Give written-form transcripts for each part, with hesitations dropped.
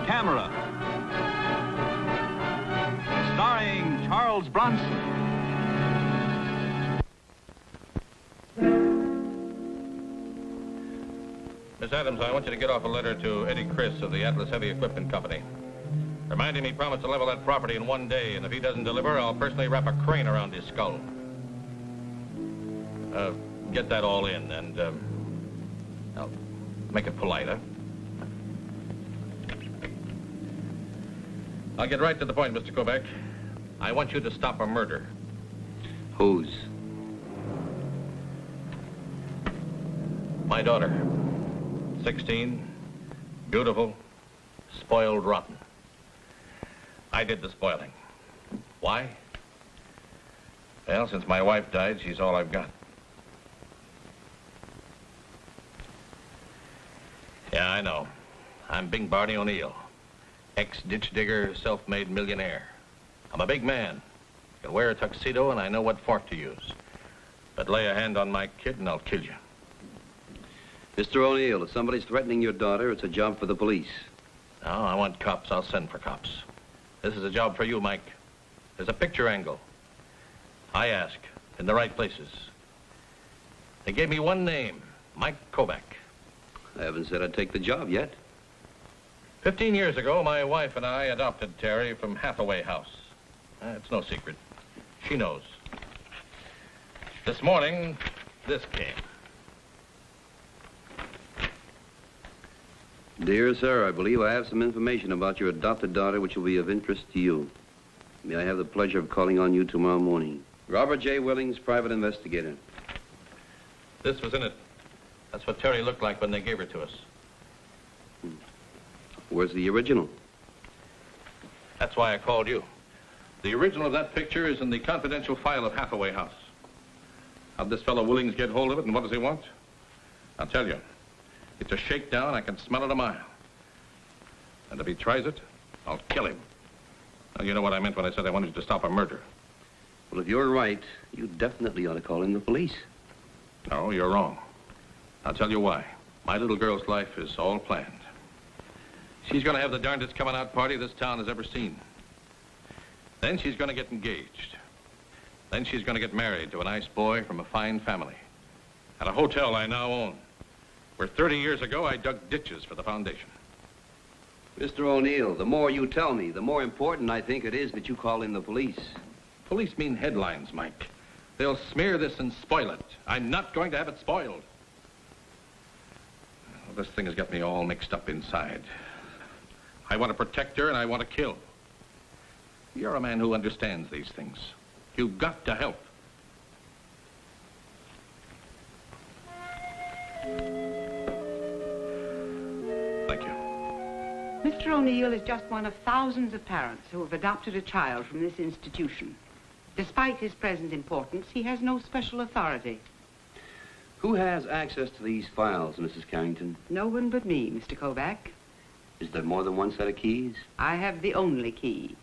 Camera. Starring Charles Bronson. Miss Adams, I want you to get off a letter to Eddie Chris of the Atlas Heavy Equipment Company. Remind him he promised to level that property in 1 day, and if he doesn't deliver, I'll personally wrap a crane around his skull. Get that all in, and I'll make it polite, huh? I'll get right to the point, Mr. Kovac. I want you to stop a murder. Whose? My daughter. 16, beautiful, spoiled rotten. I did the spoiling. Why? Well, since my wife died, she's all I've got. Yeah, I know. I'm Big Barney O'Neill, ex-ditch digger, self-made millionaire. I'm a big man. I can wear a tuxedo and I know what fork to use. But lay a hand on my kid and I'll kill you. Mr. O'Neill, if somebody's threatening your daughter, it's a job for the police. No, I want cops. I'll send for cops. This is a job for you, Mike. There's a picture angle. I ask, in the right places. They gave me one name, Mike Kovac. I haven't said I'd take the job yet. 15 years ago, my wife and I adopted Terry from Hathaway House. It's no secret. She knows. This morning, this came. Dear sir, I believe I have some information about your adopted daughter which will be of interest to you. May I have the pleasure of calling on you tomorrow morning? Robert J. Willings, private investigator. This was in it. That's what Terry looked like when they gave her to us. Where's the original? That's why I called you. The original of that picture is in the confidential file of Hathaway House. How'd this fellow Willings get hold of it, and what does he want? I'll tell you. It's a shakedown. I can smell it a mile. And if he tries it, I'll kill him. Now, you know what I meant when I said I wanted you to stop a murder. Well, if you're right, you definitely ought to call in the police. No, you're wrong. I'll tell you why. My little girl's life is all planned. She's going to have the darndest coming-out party this town has ever seen. Then she's going to get engaged. Then she's going to get married to a nice boy from a fine family. At a hotel I now own, where 30 years ago I dug ditches for the foundation. Mr. O'Neill, the more you tell me, the more important I think it is that you call in the police. Police mean headlines, Mike. They'll smear this and spoil it. I'm not going to have it spoiled. Well, this thing has got me all mixed up inside. I want to protect her and I want to kill. You're a man who understands these things. You've got to help. Thank you. Mr. O'Neill is just one of thousands of parents who have adopted a child from this institution. Despite his present importance, he has no special authority. Who has access to these files, Mrs. Carrington? No one but me, Mr. Kovac. Is there more than one set of keys? I have the only key.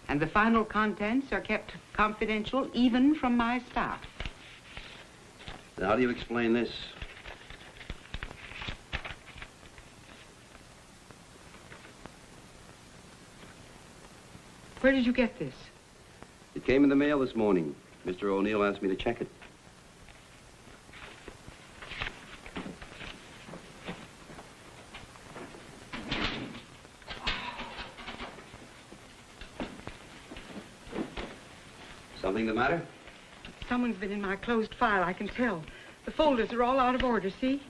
And the final contents are kept confidential even from my staff. Now, how do you explain this? Where did you get this? It came in the mail this morning. Mr. O'Neill asked me to check it. Something the matter? Someone's been in my closed file, I can tell. The folders are all out of order, see?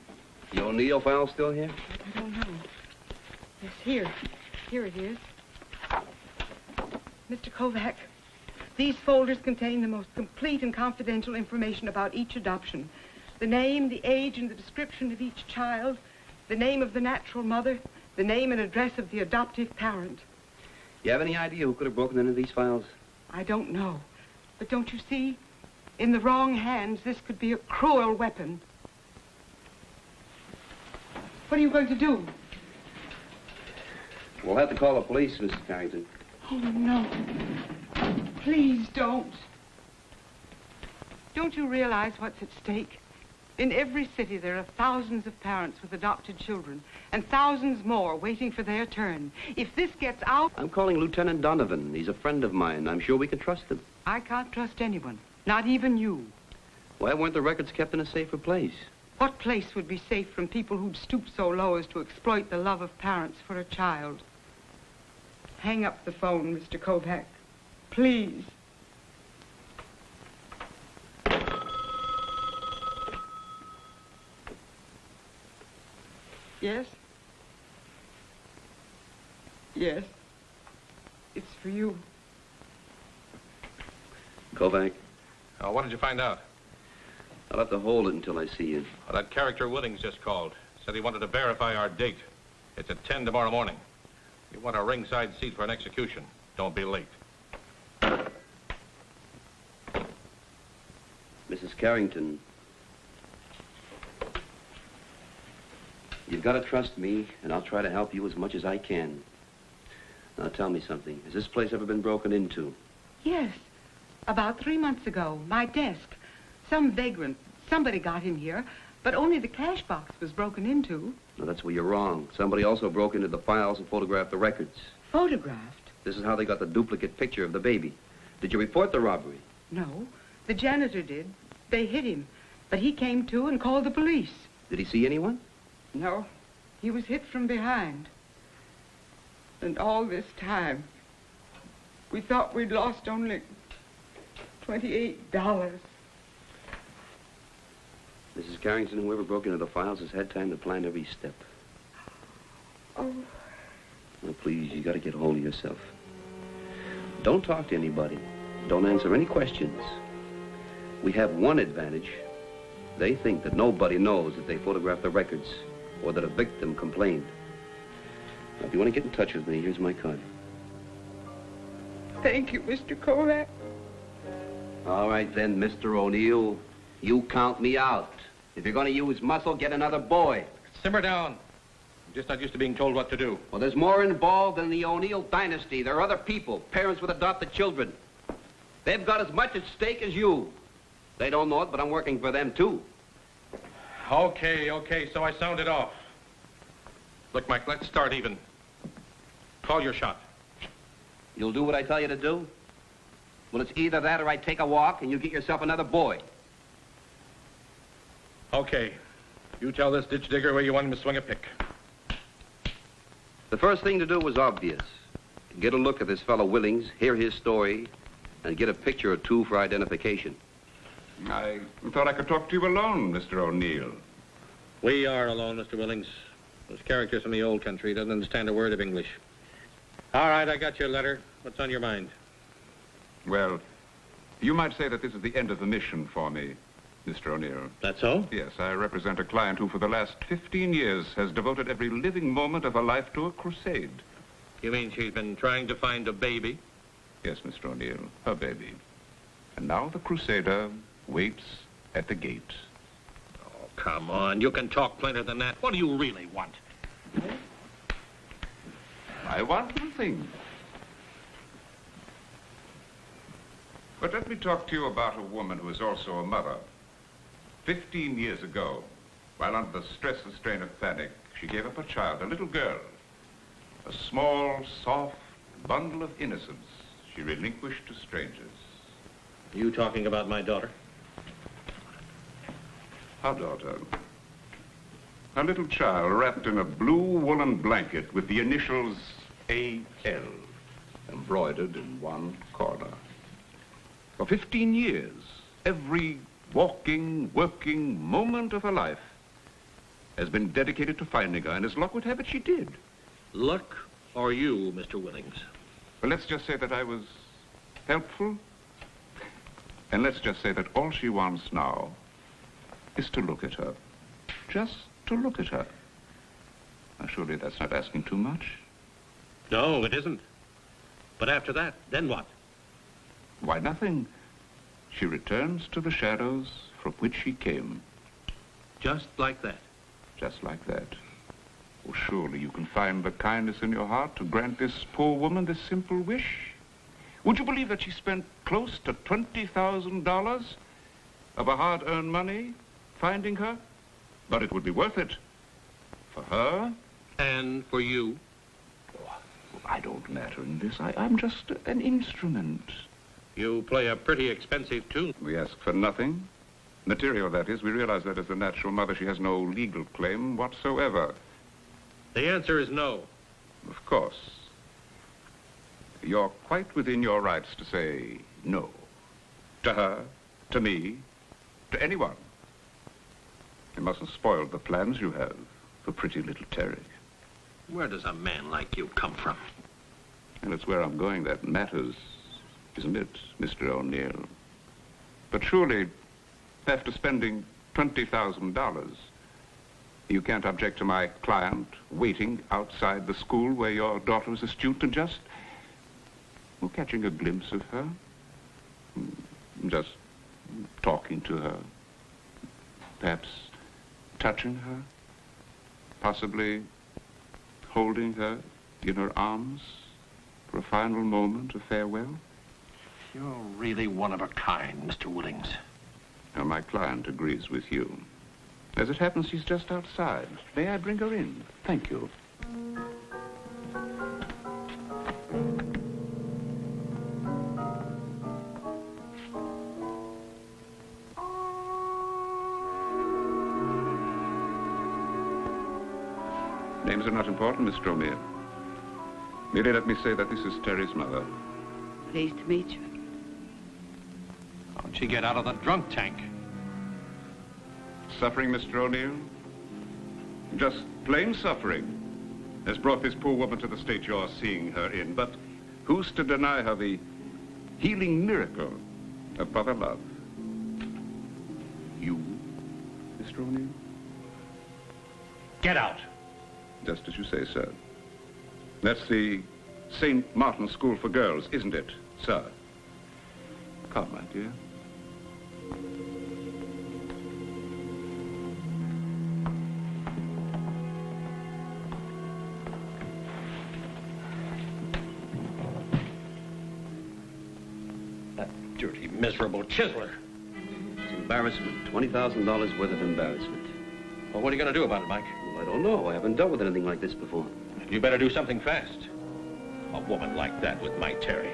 The O'Neill file still here? I don't know. Yes, here. Here it is. Mr. Kovac, these folders contain the most complete and confidential information about each adoption. The name, the age, and the description of each child, the name of the natural mother, the name and address of the adoptive parent. You have any idea who could have broken into these files? I don't know. But don't you see? In the wrong hands, this could be a cruel weapon. What are you going to do? We'll have to call the police, Mrs. Carrington. Oh, no. Please don't. Don't you realize what's at stake? In every city, there are thousands of parents with adopted children, and thousands more waiting for their turn. If this gets out... I'm calling Lieutenant Donovan. He's a friend of mine. I'm sure we can trust him. I can't trust anyone, not even you. Why weren't the records kept in a safer place? What place would be safe from people who'd stoop so low as to exploit the love of parents for a child? Hang up the phone, Mr. Kovac. Please. Yes? Yes. It's for you. Kovac, What did you find out? I'll have to hold it until I see you. Well, that character Willings just called. Said he wanted to verify our date. It's at 10 tomorrow morning. You want a ringside seat for an execution. Don't be late. Mrs. Carrington, you've got to trust me, and I'll try to help you as much as I can. Now, tell me something. Has this place ever been broken into? Yes. About 3 months ago, my desk. Some vagrant. Somebody got in here, but only the cash box was broken into. No, that's where you're wrong. Somebody also broke into the files and photographed the records. Photographed? This is how they got the duplicate picture of the baby. Did you report the robbery? No. The janitor did. They hit him. But he came to and called the police. Did he see anyone? No. He was hit from behind. And all this time, we thought we'd lost only $28. Mrs. Carrington, whoever broke into the files has had time to plan every step. Oh. Now, please, you got to get hold of yourself. Don't talk to anybody. Don't answer any questions. We have one advantage. They think that nobody knows that they photographed the records or that a victim complained. Now, if you want to get in touch with me, here's my card. Thank you, Mr. Kovac. All right, then, Mr. O'Neill. You count me out. If you're going to use muscle, get another boy. Simmer down. I'm just not used to being told what to do. Well, there's more involved than the O'Neill dynasty. There are other people, parents with adopted children. They've got as much at stake as you. They don't know it, but I'm working for them, too. Okay, so I sounded off. Look, Mike, let's start even. Call your shot. You'll do what I tell you to do? Well, it's either that or I take a walk and you get yourself another boy. Okay. You tell this ditch digger where you want him to swing a pick. The first thing to do was obvious. Get a look at this fellow Willings, hear his story, and get a picture or two for identification. I thought I could talk to you alone, Mr. O'Neill. We are alone, Mr. Willings. Those characters from the old country doesn't understand a word of English. All right, I got your letter. What's on your mind? Well, you might say that this is the end of the mission for me, Mr. O'Neill. That so? Yes, I represent a client who for the last 15 years has devoted every living moment of her life to a crusade. You mean she's been trying to find a baby? Yes, Mr. O'Neill, her baby. And now the crusader waits at the gate. Oh, come on. You can talk plainer than that. What do you really want? I want nothing. But let me talk to you about a woman who is also a mother. 15 years ago, while under the stress and strain of panic, she gave up a child, a little girl. A small, soft bundle of innocence she relinquished to strangers. You talking about my daughter? Her daughter. A little child wrapped in a blue woolen blanket with the initials A.L. embroidered in one corner. For 15 years, every walking, working moment of her life has been dedicated to finding her, and as luck would have it, she did. Luck or you, Mr. Willings? Well, let's just say that I was helpful, and let's just say that all she wants now is to look at her. Just to look at her. Now, surely that's not asking too much. No, it isn't. But after that, then what? Why, nothing. She returns to the shadows from which she came. Just like that? Just like that. Oh, surely you can find the kindness in your heart to grant this poor woman this simple wish. Would you believe that she spent close to $20,000 of her hard-earned money finding her, but it would be worth it. For her. And for you? I don't matter in this. I'm just an instrument. You play a pretty expensive tune. We ask for nothing. Material, that is. We realize that as the natural mother, she has no legal claim whatsoever. The answer is no. Of course. You're quite within your rights to say no. To her, to me, to anyone. You mustn't spoil the plans you have for pretty little Terry. Where does a man like you come from? And it's where I'm going that matters, isn't it, Mr. O'Neill? But surely, after spending $20,000, you can't object to my client waiting outside the school where your daughter is a student and just, well, catching a glimpse of her, just talking to her, perhaps touching her, possibly holding her in her arms for a final moment of farewell? You're really one of a kind, Mr. Woodings. Now, my client agrees with you. As it happens, she's just outside. May I bring her in? Thank you. Names are not important, Miss O'Neill. Merely let me say that this is Terry's mother. Pleased to meet you. How'd she get out of the drunk tank? Suffering, Mr. O'Neill? Just plain suffering has brought this poor woman to the state you're seeing her in. But who's to deny her the healing miracle of brother love? You, Mr. O'Neill? Get out. Just as you say, sir. That's the St. Martin School for Girls, isn't it, sir? Come, my dear. That dirty, miserable chiseler. It's embarrassment. $20,000 worth of embarrassment. Well, what are you going to do about it, Mike? Well, I don't know. I haven't dealt with anything like this before. You better do something fast. A woman like that with my Terry.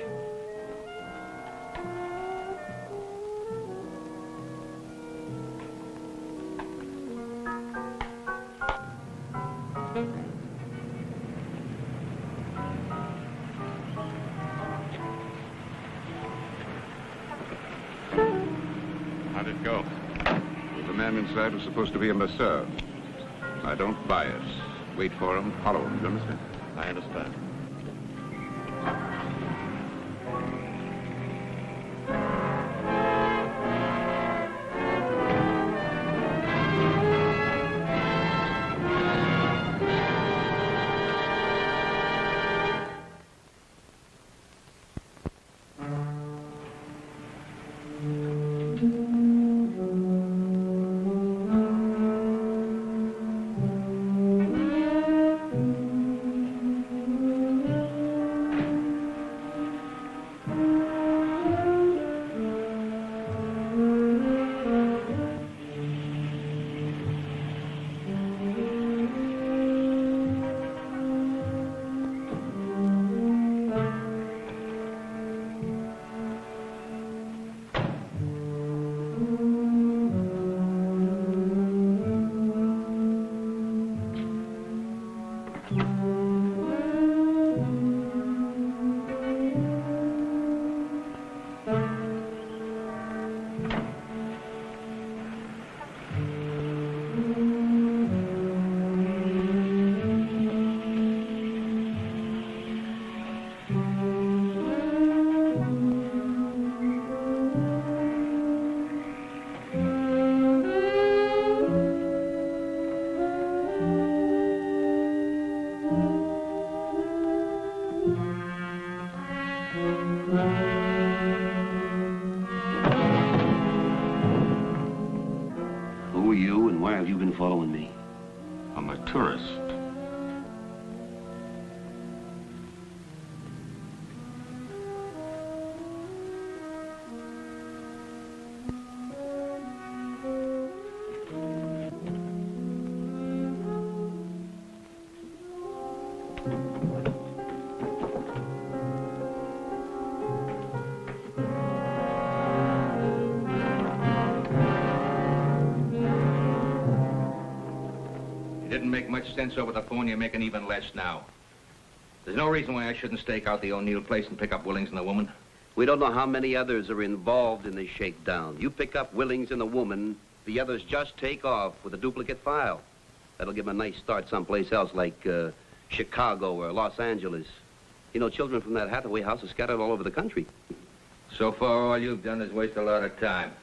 How'd it go? Well, the man inside was supposed to be a masseur. I don't buy it. Wait for him, follow him, you understand? I understand. Who are you and why have you been following me? I'm a tourist. didn't make much sense over the phone, you're making even less now. There's no reason why I shouldn't stake out the O'Neill place and pick up Willings and the woman. We don't know how many others are involved in this shakedown. You pick up Willings and the woman, the others just take off with a duplicate file. That'll give them a nice start someplace else, like Chicago or Los Angeles. You know, children from that Hathaway house are scattered all over the country. So far, all you've done is waste a lot of time.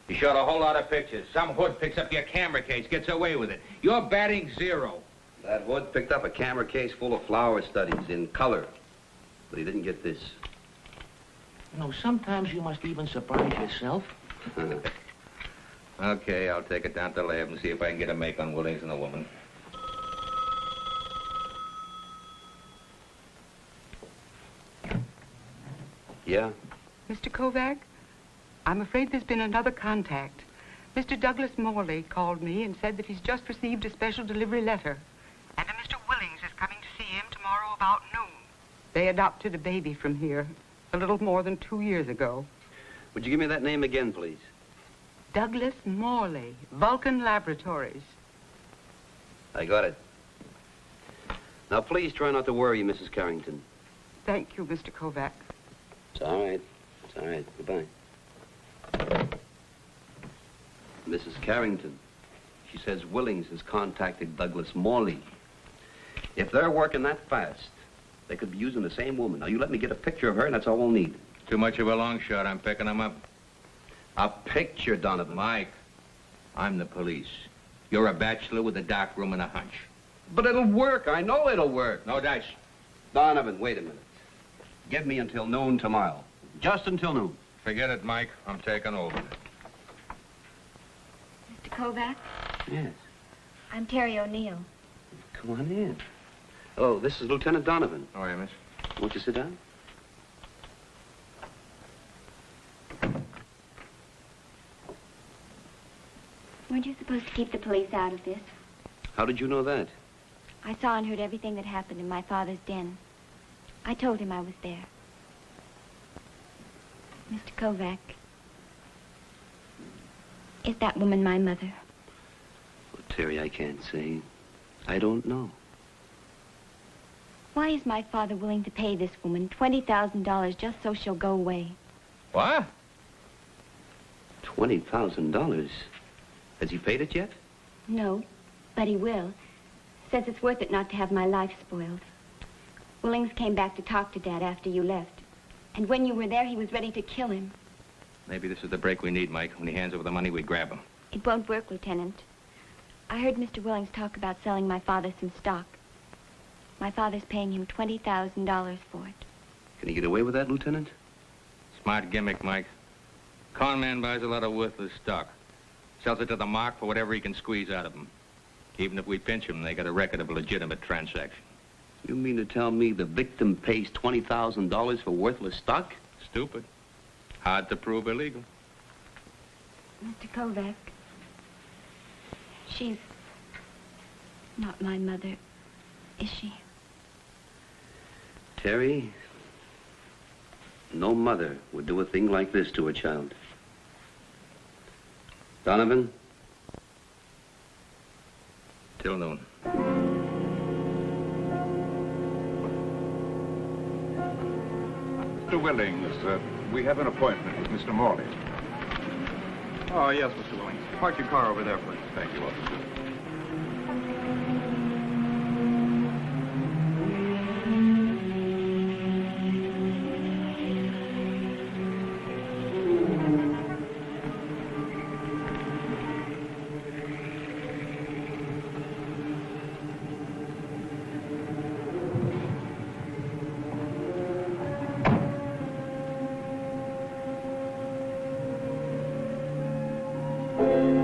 You shot a whole lot of pictures. Some hood picks up your camera case, gets away with it. You're batting 0. That hood picked up a camera case full of flower studies in color. But he didn't get this. You know, sometimes you must even surprise yourself. Okay, I'll take it down to the lab and see if I can get a make on Willings and the woman. Yeah? Mr. Kovac, I'm afraid there's been another contact. Mr. Douglas Morley called me and said that he's just received a special delivery letter. And a Mr. Willings is coming to see him tomorrow about noon. They adopted a baby from here a little more than 2 years ago. Would you give me that name again, please? Douglas Morley, Vulcan Laboratories. I got it. Now, please try not to worry, Mrs. Carrington. Thank you, Mr. Kovac. It's all right. It's all right. Goodbye. Mrs. Carrington. She says Willings has contacted Douglas Morley. If they're working that fast, they could be using the same woman. Now, you let me get a picture of her, and that's all we'll need. Too much of a long shot. I'm picking them up. A picture, Donovan. Mike, I'm the police. You're a bachelor with a dark room and a hunch. But it'll work. I know it'll work. No dice. Donovan, wait a minute. Give me until noon tomorrow. Just until noon. Forget it, Mike. I'm taking over. Mr. Kovac, Yes. I'm Terry O'Neill. Come on in. Oh, this is Lieutenant Donovan. How are you, miss? Won't you sit down? Weren't you supposed to keep the police out of this? How did you know that? I saw and heard everything that happened in my father's den. I told him I was there. Mr. Kovac, is that woman my mother? Well, Terry, I can't say. I don't know. Why is my father willing to pay this woman $20,000 just so she'll go away? What? $20,000? Has he paid it yet? No, but he will. Says it's worth it not to have my life spoiled. Willings came back to talk to Dad after you left. And when you were there, he was ready to kill him. Maybe this is the break we need, Mike. When he hands over the money, we grab him. It won't work, Lieutenant. I heard Mr. Willings talk about selling my father some stock. My father's paying him $20,000 for it. Can he get away with that, Lieutenant? Smart gimmick, Mike. Con man buys a lot of worthless stock. Sells it to the mark for whatever he can squeeze out of them. Even if we pinch him, they got a record of a legitimate transaction. You mean to tell me the victim pays $20,000 for worthless stock? Stupid. Hard to prove illegal. Mr. Kovac, she's not my mother, is she? Terry, no mother would do a thing like this to a child. Donovan? Till noon. Mr. Willings, we have an appointment with Mr. Morley. Oh, yes, Mr. Willings. Park your car over there, please. Thank you, officer.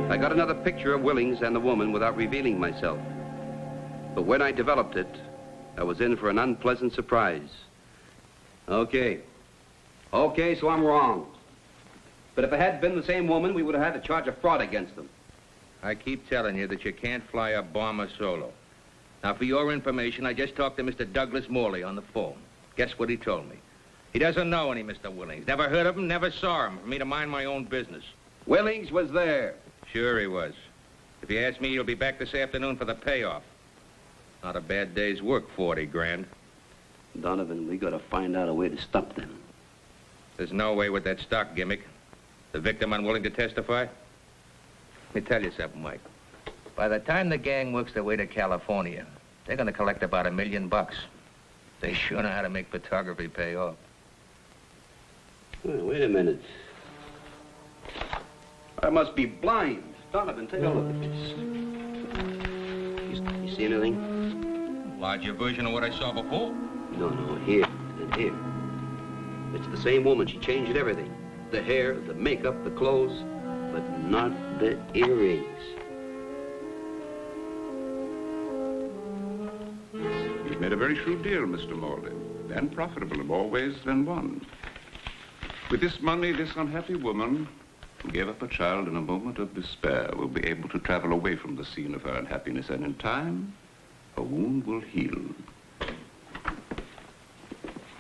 I got another picture of Willings and the woman without revealing myself. But when I developed it, I was in for an unpleasant surprise. Okay, so I'm wrong. But if it had been the same woman, we would have had to charge a fraud against them. I keep telling you that you can't fly a bomber solo. Now, for your information, I just talked to Mr. Douglas Morley on the phone. Guess what he told me? He doesn't know any Mr. Willings. Never heard of him, never saw him. For me to mind my own business. Willings was there. Sure he was. If you ask me, he'll be back this afternoon for the payoff. Not a bad day's work, 40 grand. Donovan, we gotta find out a way to stop them. There's no way with that stock gimmick. The victim unwilling to testify? Let me tell you something, Mike. By the time the gang works their way to California, they're gonna collect about $1 million. They sure know how to make photography pay off. Oh, wait a minute. I must be blind. Donovan, take a look at this. You see anything? Larger version of what I saw before. No, here and here. It's the same woman. She changed everything. The hair, the makeup, the clothes, but not the earrings. You've made a very shrewd deal, Mr. Morley, and profitable in more ways than one. With this money, this unhappy woman who gave up a child in a moment of despair will be able to travel away from the scene of her unhappiness, and in time, her wound will heal.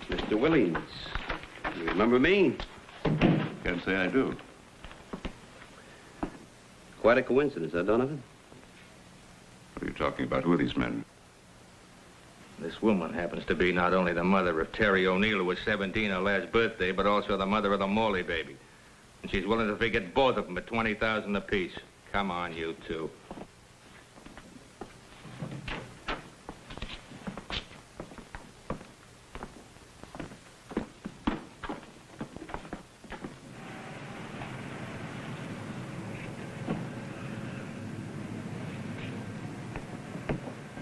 Mr. Willings, you remember me? Can't say I do. Quite a coincidence, huh, Donovan? What are you talking about? Who are these men? This woman happens to be not only the mother of Terry O'Neill, who was 17 her last birthday, but also the mother of the Morley baby. And she's willing to forget both of them at $20,000 apiece. Come on, you two.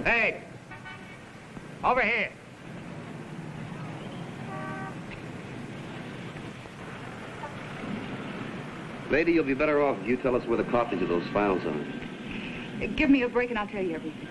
Hey! Over here! Lady, you'll be better off if you tell us where the copies of those files are. Give me a break and I'll tell you everything.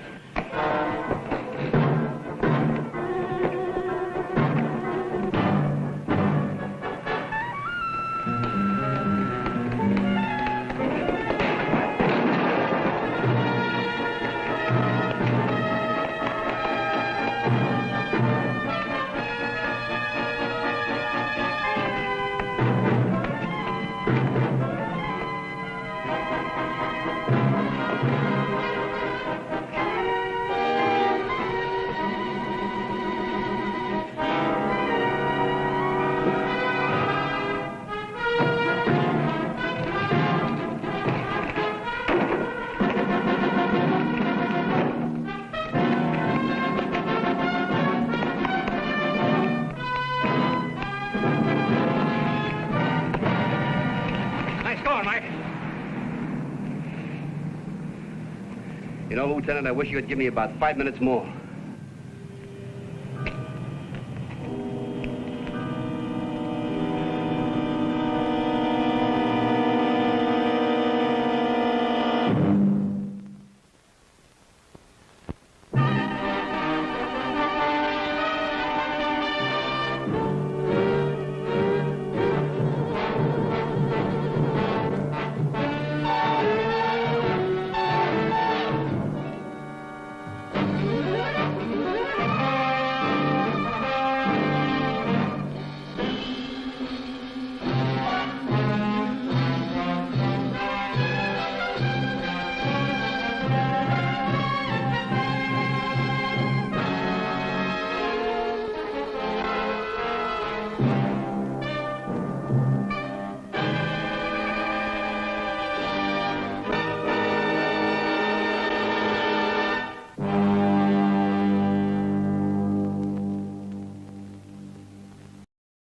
You know, Lieutenant, I wish you would give me about 5 minutes more.